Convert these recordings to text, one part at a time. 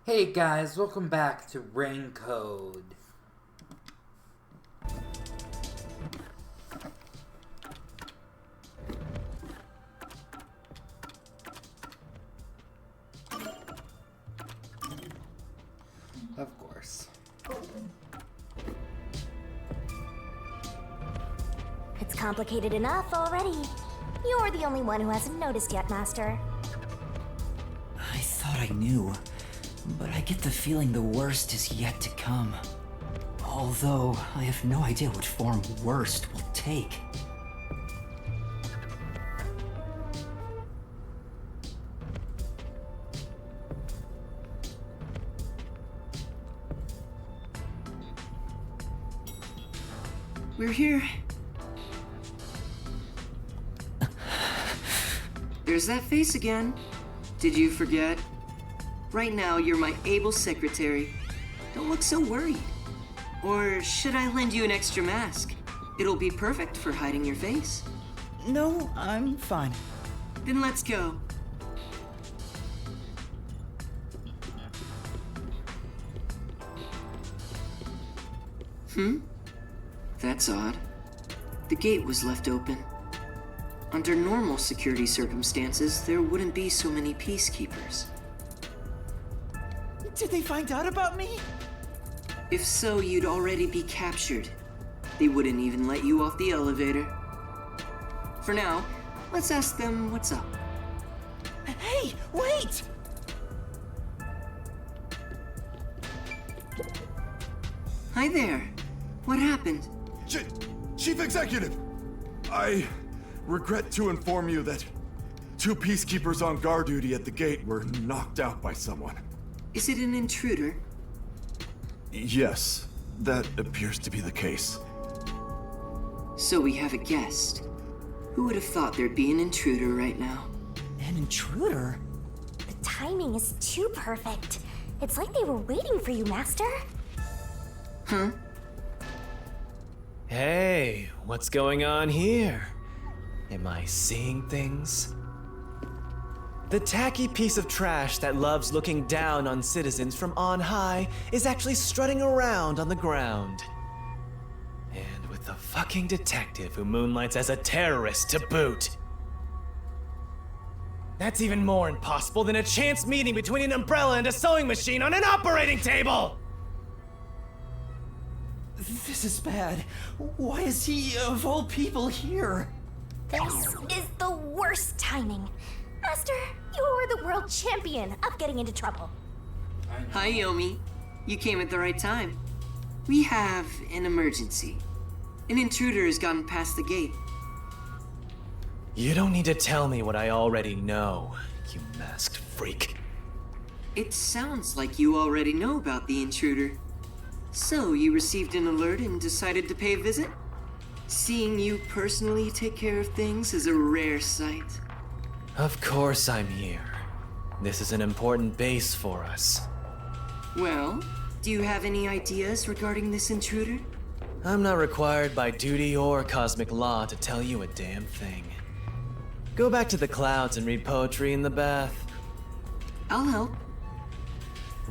Hey guys, welcome back to Rain Code. Of course. It's complicated enough already. You're the only one who hasn't noticed yet, Master. I thought I knew, but I get the feeling the worst is yet to come. Although, I have no idea what form worst will take. We're here. There's that face again. Did you forget? Right now, you're my able secretary. Don't look so worried. Or should I lend you an extra mask? It'll be perfect for hiding your face. No, I'm fine. Then let's go. That's odd. The gate was left open. Under normal security circumstances, there wouldn't be so many peacekeepers. Did they find out about me? If so, you'd already be captured. They wouldn't even let you off the elevator. For now, let's ask them what's up. Hey, wait! Hi there. What happened? Chief Executive! I regret to inform you that 2 peacekeepers on guard duty at the gate were knocked out by someone. Is it an intruder? Yes, that appears to be the case. So we have a guest. Who would have thought there'd be an intruder right now? An intruder? The timing is too perfect. It's like they were waiting for you, Master. Huh? Hey, what's going on here? Am I seeing things? The tacky piece of trash that loves looking down on citizens from on high is actually strutting around on the ground. And with the fucking detective who moonlights as a terrorist to boot. That's even more impossible than a chance meeting between an umbrella and a sewing machine on an operating table! This is bad. Why is he, of all people, here? This is the worst timing. Master, you are the world champion of getting into trouble. Hi, Yomi. You came at the right time. We have an emergency. An intruder has gotten past the gate. You don't need to tell me what I already know, you masked freak. It sounds like you already know about the intruder. So, you received an alert and decided to pay a visit? Seeing you personally take care of things is a rare sight. Of course I'm here. This is an important base for us. Well, do you have any ideas regarding this intruder? I'm not required by duty or cosmic law to tell you a damn thing. Go back to the clouds and read poetry in the bath. I'll help.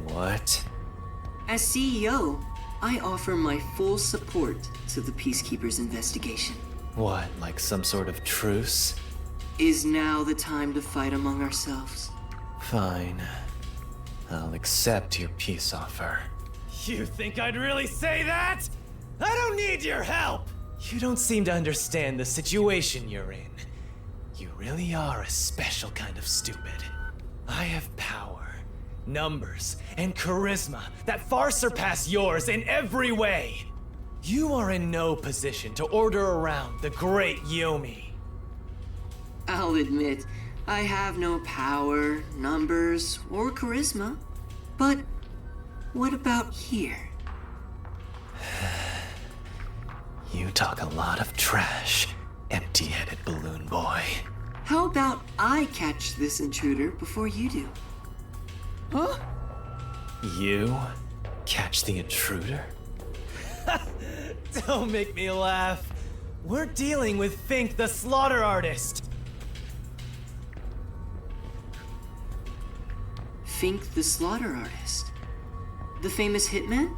What? As CEO, I offer my full support to the Peacekeepers' investigation. What, like some sort of truce? Is now the time to fight among ourselves? Fine. I'll accept your peace offer. You think I'd really say that? I don't need your help! You don't seem to understand the situation you're in. You really are a special kind of stupid. I have power, numbers, and charisma that far surpass yours in every way. You are in no position to order around the great Yomi. I'll admit, I have no power, numbers, or charisma. But what about here? You talk a lot of trash, empty-headed balloon boy. How about I catch this intruder before you do? Huh? You catch the intruder? Don't make me laugh. We're dealing with Fink the slaughter artist. Fink the Slaughter Artist. The famous hitman?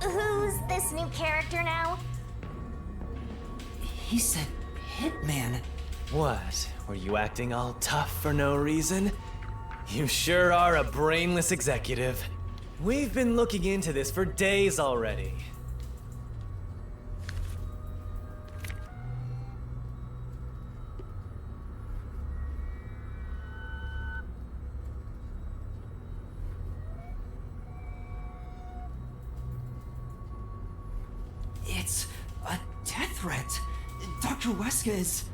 Who's this new character now? He said hitman. What? Were you acting all tough for no reason? You sure are a brainless executive. We've been looking into this for days already. It's a death threat. Dr. Weska is...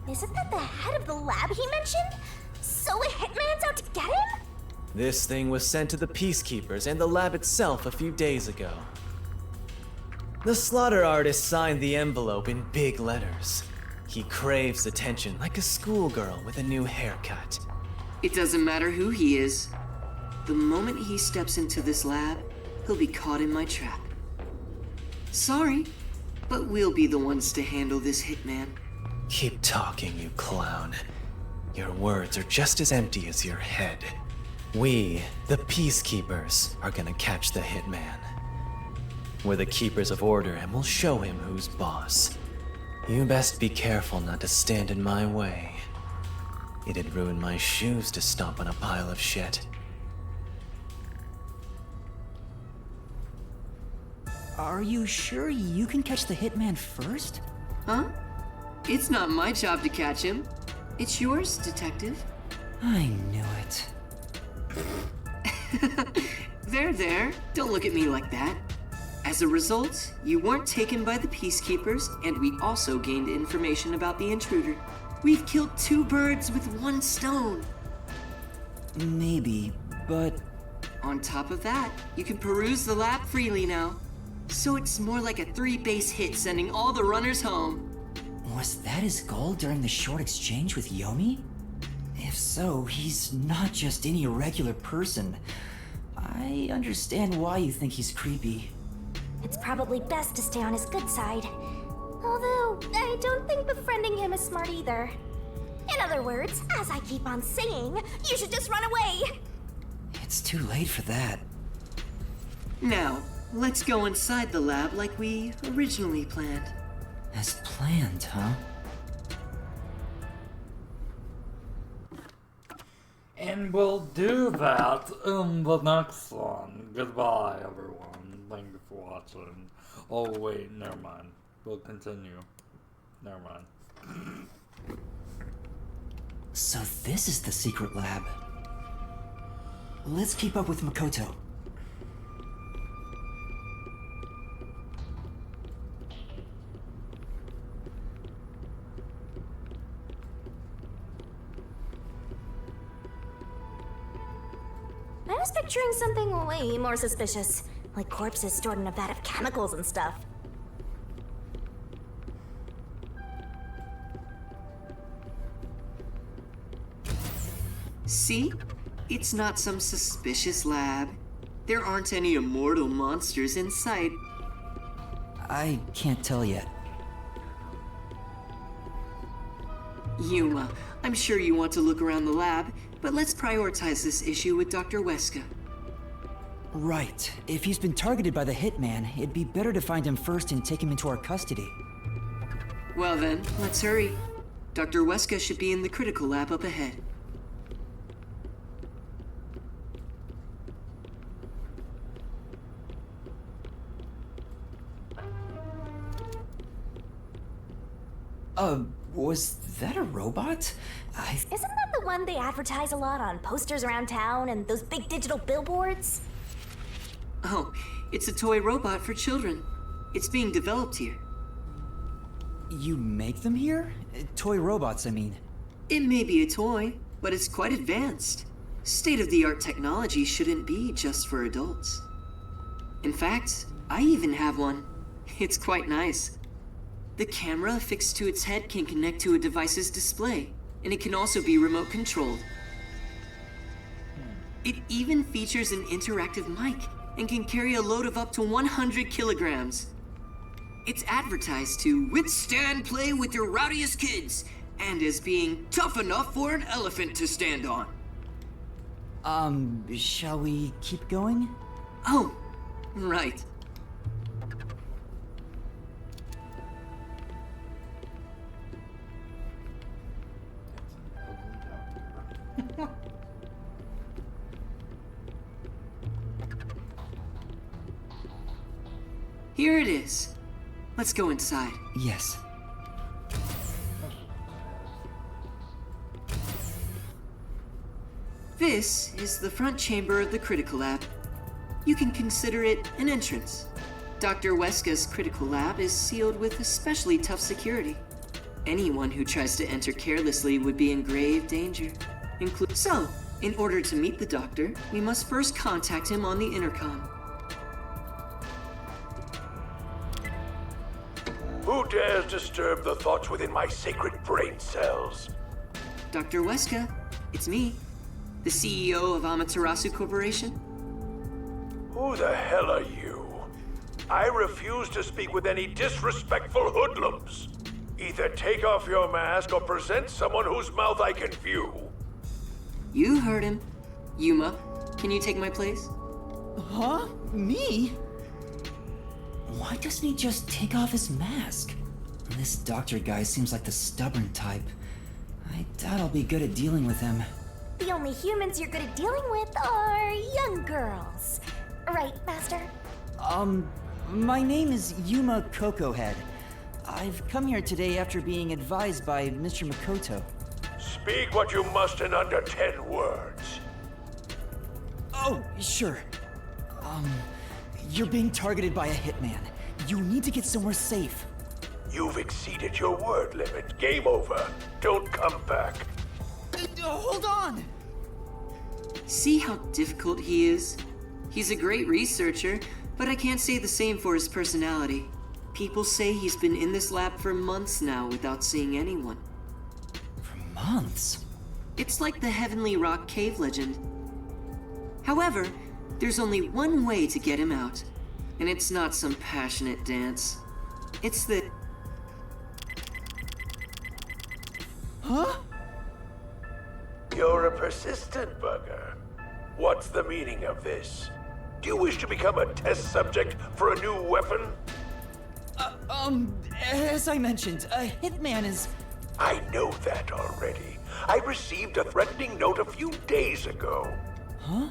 Isn't that the head of the lab he mentioned? So a hitman's out to get him? This thing was sent to the Peacekeepers and the lab itself a few days ago. The slaughter artist signed the envelope in big letters. He craves attention like a schoolgirl with a new haircut. It doesn't matter who he is. The moment he steps into this lab, he'll be caught in my trap. Sorry, but we'll be the ones to handle this hitman. Keep talking, you clown. Your words are just as empty as your head. We, the Peacekeepers, are gonna catch the hitman. We're the keepers of order and we'll show him who's boss. You best be careful not to stand in my way. It'd ruin my shoes to stomp on a pile of shit. Are you sure you can catch the hitman first? Huh? It's not my job to catch him. It's yours, Detective. I knew it. There. Don't look at me like that. As a result, you weren't taken by the Peacekeepers, and we also gained information about the intruder. We've killed 2 birds with 1 stone. Maybe, but... On top of that, you can peruse the lab freely now. So it's more like a 3-base hit, sending all the runners home. Was that his goal during the short exchange with Yomi? If so, he's not just any regular person. I understand why you think he's creepy. It's probably best to stay on his good side. Although, I don't think befriending him is smart either. In other words, as I keep on saying, you should just run away! It's too late for that. Now, let's go inside the lab like we originally planned. As planned, huh? And we'll do that in the next one. Goodbye, everyone. Thank you for watching. Oh, wait, never mind. We'll continue. Never mind. So this is the secret lab. Let's keep up with Makoto. I was picturing something way more suspicious, like corpses stored in a vat of chemicals and stuff. See? It's not some suspicious lab. There aren't any immortal monsters in sight. I can't tell yet. Yuma, I'm sure you want to look around the lab, but let's prioritize this issue with Dr. Weska. Right. If he's been targeted by the hitman, it'd be better to find him first and take him into our custody. Well then, let's hurry. Dr. Weska should be in the critical lab up ahead. Was that a robot? Isn't that the one they advertise a lot on posters around town and those big digital billboards? Oh, it's a toy robot for children. It's being developed here. You make them here? Toy robots, I mean. It may be a toy, but it's quite advanced. State-of-the-art technology shouldn't be just for adults. In fact, I even have one. It's quite nice. The camera affixed to its head can connect to a device's display, and it can also be remote controlled. It even features an interactive mic and can carry a load of up to 100 kilograms. It's advertised to withstand play with your rowdiest kids and as being tough enough for an elephant to stand on. Shall we keep going? Oh, right. Here it is. Let's go inside. Yes. This is the front chamber of the critical lab. You can consider it an entrance. Dr. Weska's critical lab is sealed with especially tough security. Anyone who tries to enter carelessly would be in grave danger. So, in order to meet the doctor, we must first contact him on the intercom. Who dares disturb the thoughts within my sacred brain cells? Dr. Weska, it's me, the CEO of Amaterasu Corporation. Who the hell are you? I refuse to speak with any disrespectful hoodlums. Either take off your mask or present someone whose mouth I can view. You heard him. Yuma, can you take my place? Huh? Me? Why doesn't he just take off his mask? This doctor guy seems like the stubborn type. I doubt I'll be good at dealing with him. The only humans you're good at dealing with are young girls. Right, Master? My name is Yuma Cocohead. I've come here today after being advised by Mr. Makoto. Speak what you must in under 10 words. Oh, sure. You're being targeted by a hitman. You need to get somewhere safe. You've exceeded your word limit. Game over. Don't come back. Hold on! See how difficult he is? He's a great researcher, but I can't say the same for his personality. People say he's been in this lab for months now without seeing anyone. For months? It's like the Heavenly Rock cave legend. However, there's only one way to get him out, and it's not some passionate dance. It's the... Huh? You're a persistent bugger. What's the meaning of this? Do you wish to become a test subject for a new weapon? As I mentioned, a hitman is... I know that already. I received a threatening note a few days ago. Huh?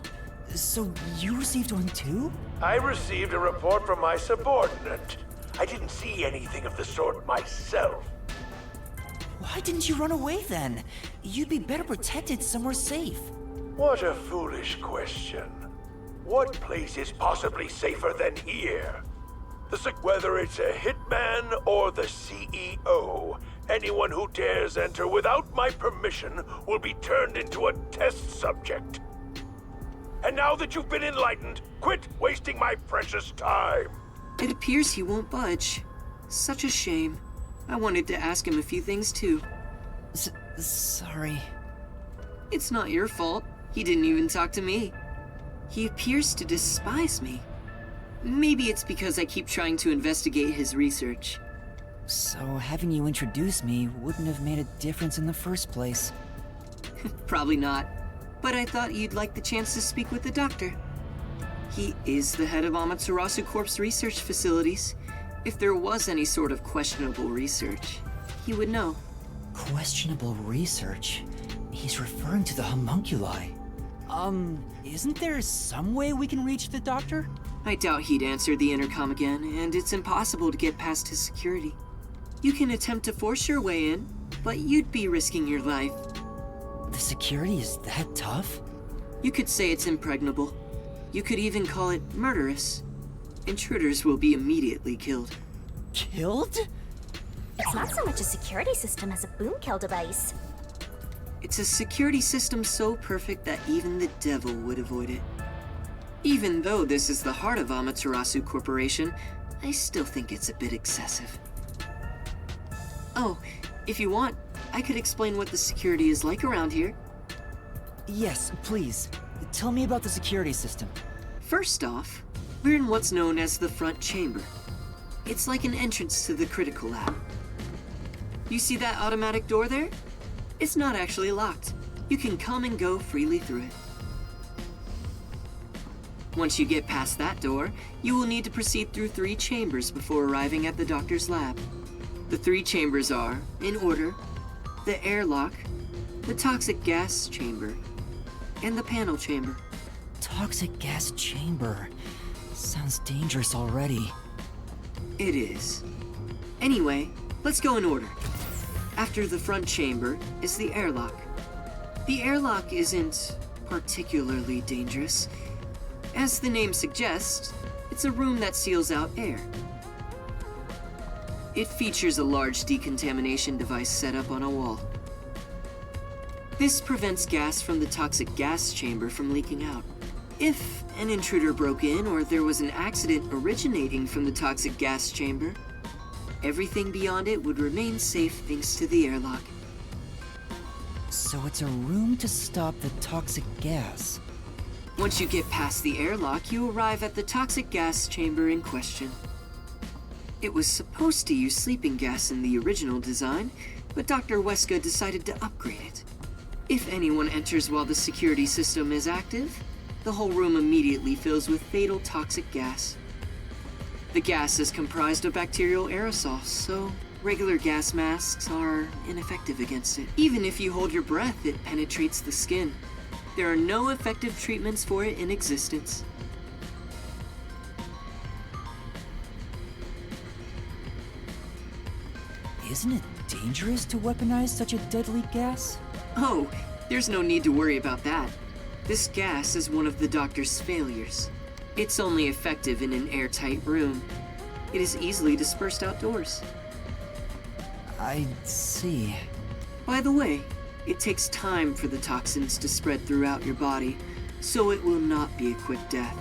So you received one too? I received a report from my subordinate. I didn't see anything of the sort myself. Why didn't you run away then? You'd be better protected somewhere safe. What a foolish question. What place is possibly safer than here? Whether it's a hitman or the CEO, anyone who dares enter without my permission will be turned into a test subject. And now that you've been enlightened, quit wasting my precious time. It appears he won't budge. Such a shame. I wanted to ask him a few things too. Sorry. It's not your fault. He didn't even talk to me. He appears to despise me. Maybe it's because I keep trying to investigate his research. So having you introduce me wouldn't have made a difference in the first place. Probably not. But I thought you'd like the chance to speak with the doctor. He is the head of Amaterasu Corp's research facilities. If there was any sort of questionable research, he would know. Questionable research? He's referring to the homunculi. Isn't there some way we can reach the doctor? I doubt he'd answer the intercom again, and it's impossible to get past his security. You can attempt to force your way in, but you'd be risking your life. The security is that tough? You could say it's impregnable. You could even call it murderous. Intruders will be immediately killed. Killed? It's not so much a security system as a boom kill device. It's a security system so perfect that even the devil would avoid it. Even though this is the heart of Amaterasu Corporation, I still think it's a bit excessive. Oh, if you want, I could explain what the security is like around here. Yes, please. Tell me about the security system. First off, we're in what's known as the front chamber. It's like an entrance to the critical lab. You see that automatic door there? It's not actually locked. You can come and go freely through it. Once you get past that door, you will need to proceed through 3 chambers before arriving at the doctor's lab. The 3 chambers are, in order, the airlock, the toxic gas chamber, and the panel chamber. Toxic gas chamber. Sounds dangerous already. It is. Anyway, let's go in order. After the front chamber is the airlock. The airlock isn't particularly dangerous. As the name suggests, it's a room that seals out air. It features a large decontamination device set up on a wall. This prevents gas from the toxic gas chamber from leaking out. If an intruder broke in or there was an accident originating from the toxic gas chamber, everything beyond it would remain safe thanks to the airlock. So it's a room to stop the toxic gas. Once you get past the airlock, you arrive at the toxic gas chamber in question. It was supposed to use sleeping gas in the original design, but Dr. Weska decided to upgrade it. If anyone enters while the security system is active, the whole room immediately fills with fatal toxic gas. The gas is comprised of bacterial aerosols, so regular gas masks are ineffective against it. Even if you hold your breath, it penetrates the skin. There are no effective treatments for it in existence. Isn't it dangerous to weaponize such a deadly gas? Oh, there's no need to worry about that. This gas is one of the doctor's failures. It's only effective in an airtight room. It is easily dispersed outdoors. I see. By the way, it takes time for the toxins to spread throughout your body, so it will not be a quick death.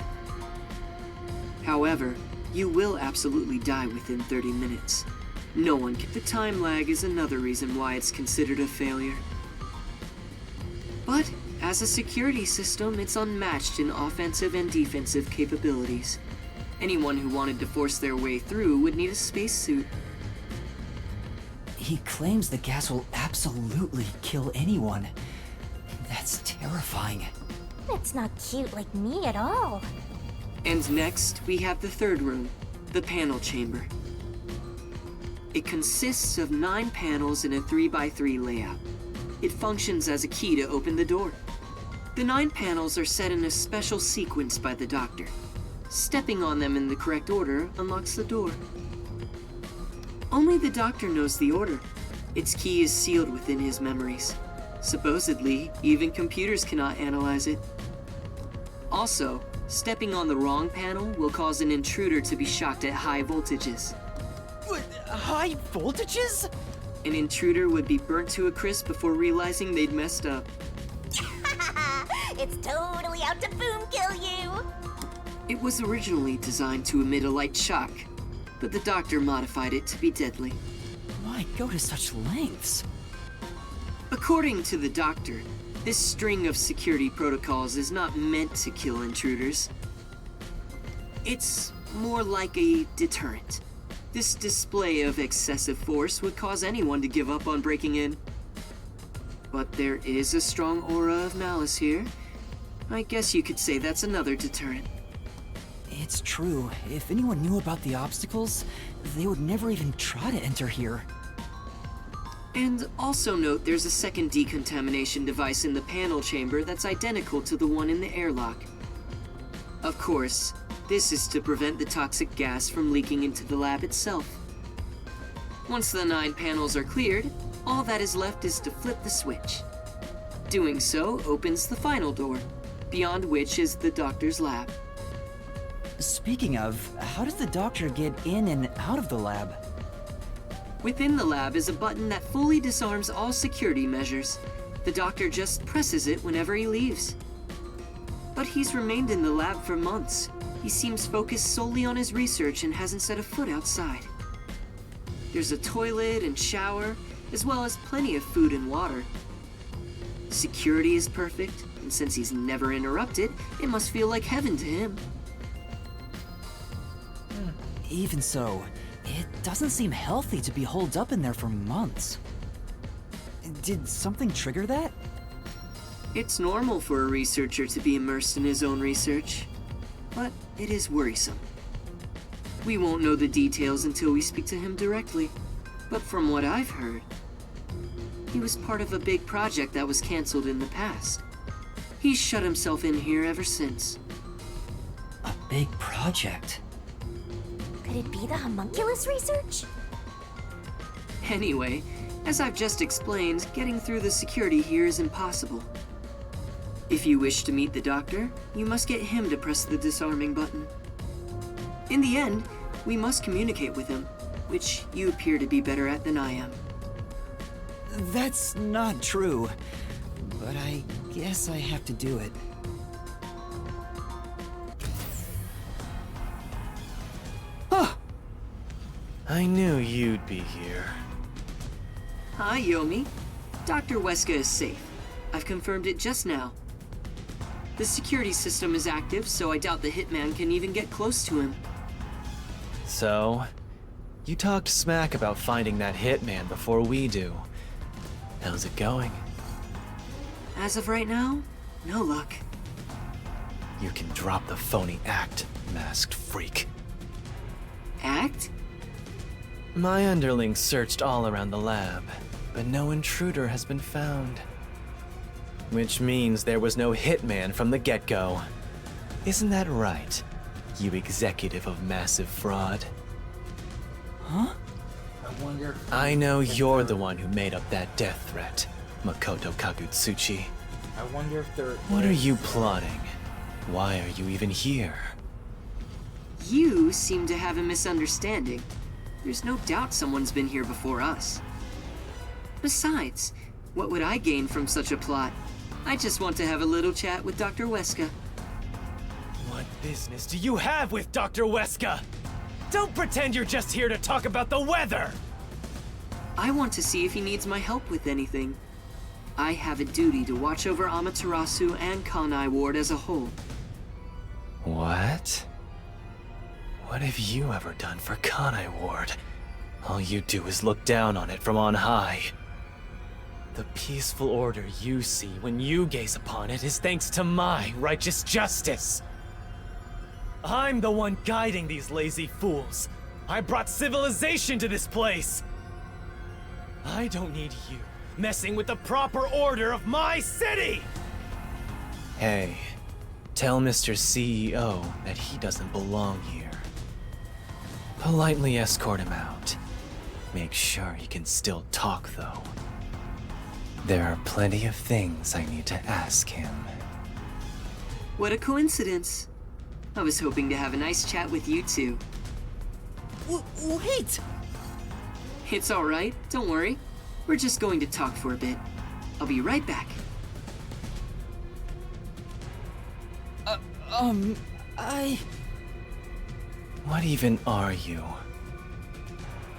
However, you will absolutely die within 30 minutes. No one can. The time lag is another reason why it's considered a failure. But as a security system, it's unmatched in offensive and defensive capabilities. Anyone who wanted to force their way through would need a spacesuit. He claims the gas will absolutely kill anyone. That's terrifying. It's not cute like me at all. And next, we have the third room, the panel chamber. It consists of 9 panels in a 3x3 layout. It functions as a key to open the door. The 9 panels are set in a special sequence by the doctor. Stepping on them in the correct order unlocks the door. Only the doctor knows the order. Its key is sealed within his memories. Supposedly, even computers cannot analyze it. Also, stepping on the wrong panel will cause an intruder to be shocked at high voltages. What, high voltages? An intruder would be burnt to a crisp before realizing they'd messed up. It's totally out to boom kill you. It was originally designed to emit a light shock, but the doctor modified it to be deadly. Why go to such lengths? According to the doctor, this string of security protocols is not meant to kill intruders. It's more like a deterrent. This display of excessive force would cause anyone to give up on breaking in. But there is a strong aura of malice here. I guess you could say that's another deterrent. It's true. If anyone knew about the obstacles, they would never even try to enter here. And also note there's a second decontamination device in the panel chamber that's identical to the one in the airlock. Of course, this is to prevent the toxic gas from leaking into the lab itself. Once the 9 panels are cleared, all that is left is to flip the switch. Doing so opens the final door, beyond which is the doctor's lab. Speaking of, how does the doctor get in and out of the lab? Within the lab is a button that fully disarms all security measures. The doctor just presses it whenever he leaves. But he's remained in the lab for months. He seems focused solely on his research and hasn't set a foot outside. There's a toilet and shower, as well as plenty of food and water. Security is perfect, and since he's never interrupted, it must feel like heaven to him. Even so, it doesn't seem healthy to be holed up in there for months. Did something trigger that? It's normal for a researcher to be immersed in his own research. but it is worrisome. We won't know the details until we speak to him directly, but from what I've heard, he was part of a big project that was canceled in the past. He's shut himself in here ever since. A big project? Could it be the homunculus research? Anyway, as I've just explained, getting through the security here is impossible. If you wish to meet the doctor, you must get him to press the disarming button. In the end, we must communicate with him, which you appear to be better at than I am. That's not true. But I guess I have to do it. I knew you'd be here. Hi, Yomi. Dr. Weska is safe. I've confirmed it just now. The security system is active, so I doubt the hitman can even get close to him. So, you talked smack about finding that hitman before we do. How's it going? As of right now, no luck. You can drop the phony act, masked freak. Act? My underlings searched all around the lab, but no intruder has been found. Which means there was no hitman from the get-go. Isn't that right, you executive of massive fraud? Huh? I know you're the one who made up that death threat, Makoto Kagutsuchi. I wonder if they're... What are you plotting? Why are you even here? You seem to have a misunderstanding. There's no doubt someone's been here before us. Besides, what would I gain from such a plot? I just want to have a little chat with Dr. Weska. What business do you have with Dr. Weska? Don't pretend you're just here to talk about the weather! I want to see if he needs my help with anything. I have a duty to watch over Amaterasu and Kanai Ward as a whole. What? What have you ever done for Kanai Ward? All you do is look down on it from on high. The peaceful order you see when you gaze upon it is thanks to my righteous justice. I'm the one guiding these lazy fools. I brought civilization to this place. I don't need you messing with the proper order of my city! Hey, tell Mr. CEO that he doesn't belong here. Politely escort him out. Make sure he can still talk, though. There are plenty of things I need to ask him. What a coincidence. I was hoping to have a nice chat with you two. Wait! It's all right, don't worry. We're just going to talk for a bit. I'll be right back. What even are you?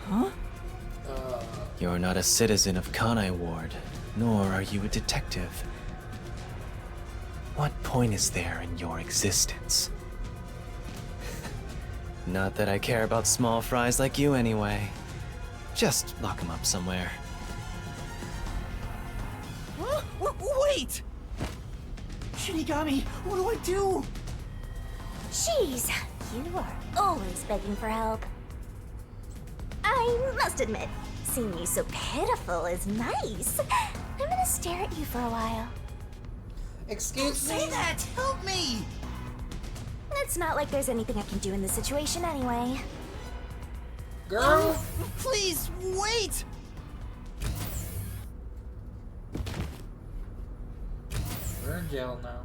Huh? You're not a citizen of Kanai Ward, nor are you a detective. What point is there in your existence? Not that I care about small fries like you anyway. Just lock him up somewhere. Huh? Wait! Shinigami, what do I do? Jeez, you are always begging for help. I must admit, seeing you so pitiful is nice. I'm gonna stare at you for a while. Excuse me? Say that! Help me! It's not like there's anything I can do in this situation anyway. Girl? Please, wait! We're in jail now.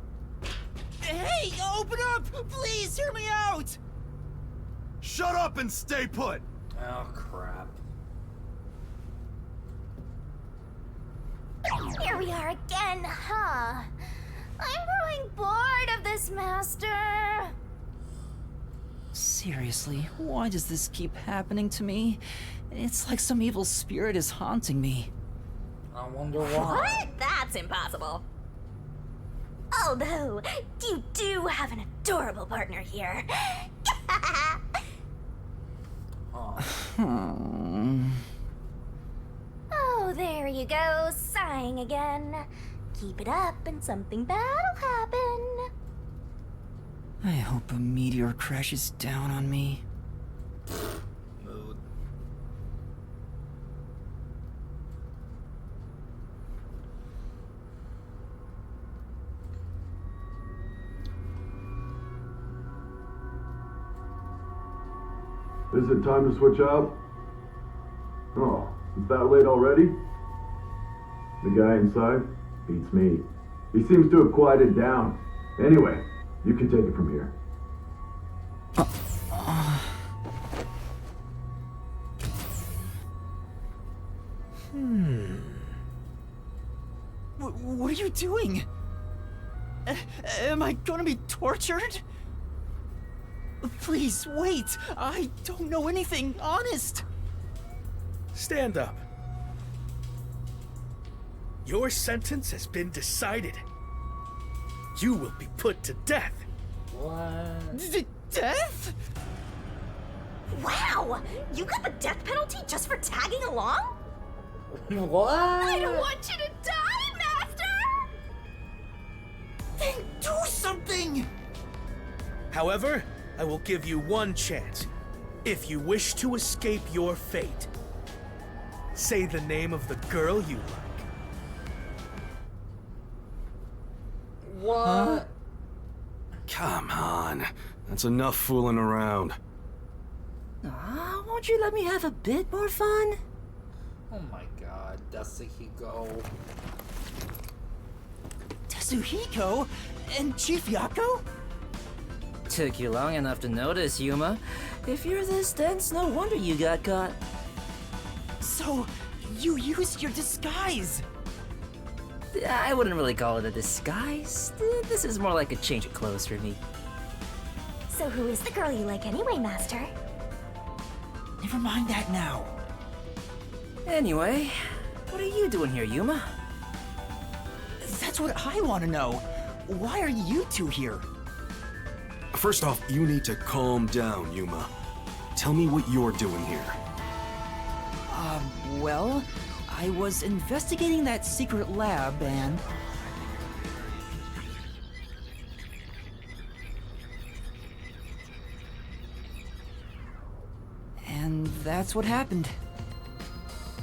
Hey, open up! Please, hear me out! Shut up and stay put! Oh, crap. Here we are again, huh? I'm growing bored of this, Master. Seriously, why does this keep happening to me? It's like some evil spirit is haunting me. I wonder why. What? That's impossible. Although, you do have an adorable partner here. Oh, there you go, sighing again. Keep it up and something bad'll happen. I hope a meteor crashes down on me. Mood. Is it time to switch out? Oh, it's that late already? The guy inside beats me. He seems to have quieted down. Anyway, you can take it from here. What are you doing? Am I gonna be tortured? Please, wait! I don't know anything, honest! Stand up. Your sentence has been decided. You will be put to death. What? Death? Wow! You got the death penalty just for tagging along? What? I don't want you to die, Master! Then do something! However, I will give you one chance. If you wish to escape your fate, say the name of the girl you like. What? Come on. That's enough fooling around. Won't you let me have a bit more fun? Oh my god, Yasuhiko. Tetsuhiko? And Chief Yako? Took you long enough to notice, Yuma. If you're this dense, no wonder you got caught. So, you used your disguise! I wouldn't really call it a disguise. This is more like a change of clothes for me. So who is the girl you like anyway, Master? Never mind that now. Anyway, what are you doing here, Yuma? That's what I want to know. Why are you two here? First off, you need to calm down, Yuma. Tell me what you're doing here. Well, I was investigating that secret lab and... And that's what happened.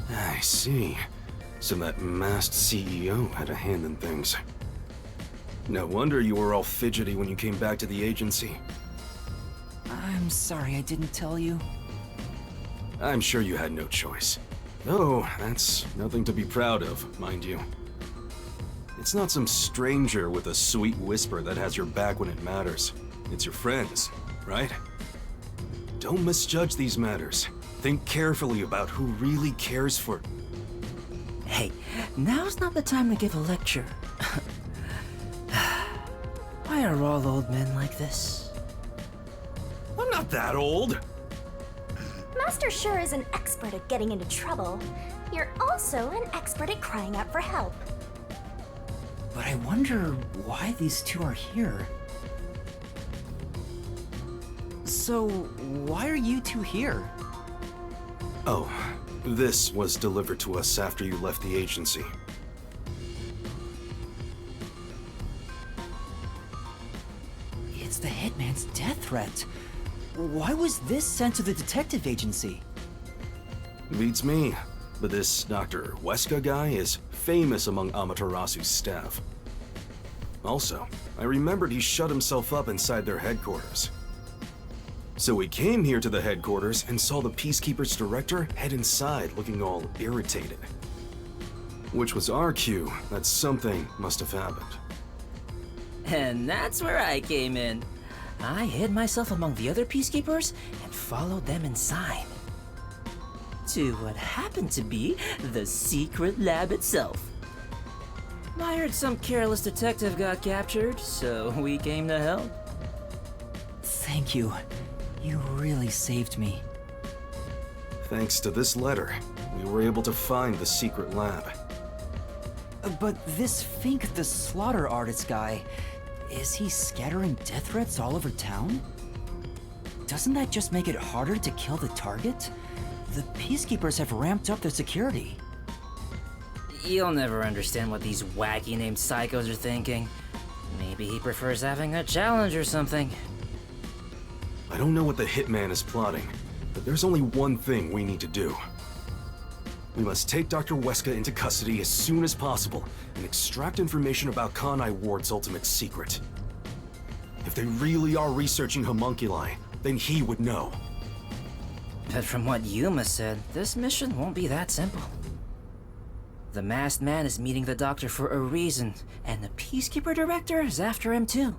I see. So that masked CEO had a hand in things. No wonder you were all fidgety when you came back to the agency. I'm sorry I didn't tell you. I'm sure you had no choice. Oh, that's nothing to be proud of, mind you. It's not some stranger with a sweet whisper that has your back when it matters. It's your friends, right? Don't misjudge these matters. Think carefully about who really cares for... Hey, now's not the time to give a lecture. Why are all old men like this? I'm not that old! Master sure is an expert at getting into trouble. You're also an expert at crying out for help. But I wonder why these two are here. So, why are you two here? Oh, this was delivered to us after you left the agency. It's the Hitman's death threat. Why was this sent to the detective agency? Beats me, but this Dr. Weska guy is famous among Amaterasu's staff. Also, I remembered he shut himself up inside their headquarters. So we came here to the headquarters and saw the Peacekeeper's director head inside looking all irritated. Which was our cue that something must have happened. And that's where I came in. I hid myself among the other Peacekeepers and followed them inside. To what happened to be the secret lab itself. I heard some careless detective got captured, so we came to help. Thank you. You really saved me. Thanks to this letter, we were able to find the secret lab. But this Fink the slaughter artist guy, is he scattering death threats all over town? Doesn't that just make it harder to kill the target? The Peacekeepers have ramped up their security. You'll never understand what these wacky named psychos are thinking. Maybe he prefers having a challenge or something. I don't know what the hitman is plotting, but there's only one thing we need to do. We must take Dr. Weska into custody as soon as possible and extract information about Kanai Ward's ultimate secret. If they really are researching homunculi, then he would know. But from what Yuma said, this mission won't be that simple. The masked man is meeting the doctor for a reason, and the Peacekeeper Director is after him too.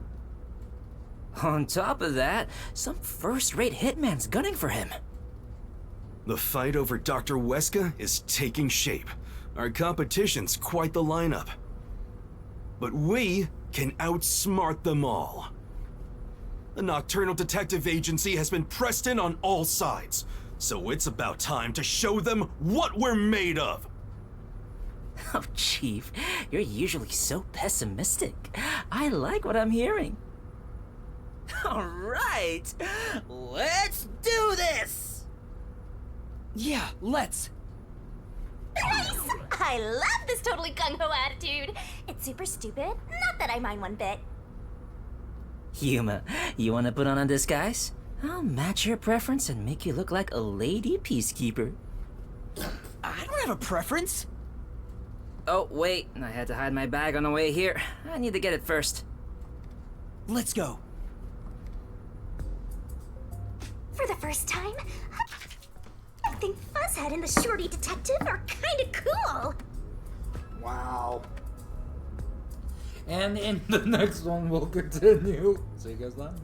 On top of that, some first-rate hitman's gunning for him. The fight over Dr. Weska is taking shape. Our competition's quite the lineup. But we can outsmart them all. The Nocturnal Detective Agency has been pressed in on all sides, so it's about time to show them what we're made of. Oh, Chief, you're usually so pessimistic. I like what I'm hearing. All right, let's do this! Yeah, let's. Nice! I love this totally gung-ho attitude. It's super stupid, not that I mind one bit. Yuma, you want to put on a disguise? I'll match your preference and make you look like a lady peacekeeper. I don't have a preference. Oh, wait, I had to hide my bag on the way here. I need to get it first. Let's go. For the first time, I think Fuzzhead and the Shorty Detective are kinda cool. Wow. And in the next one, we'll continue. See you guys then.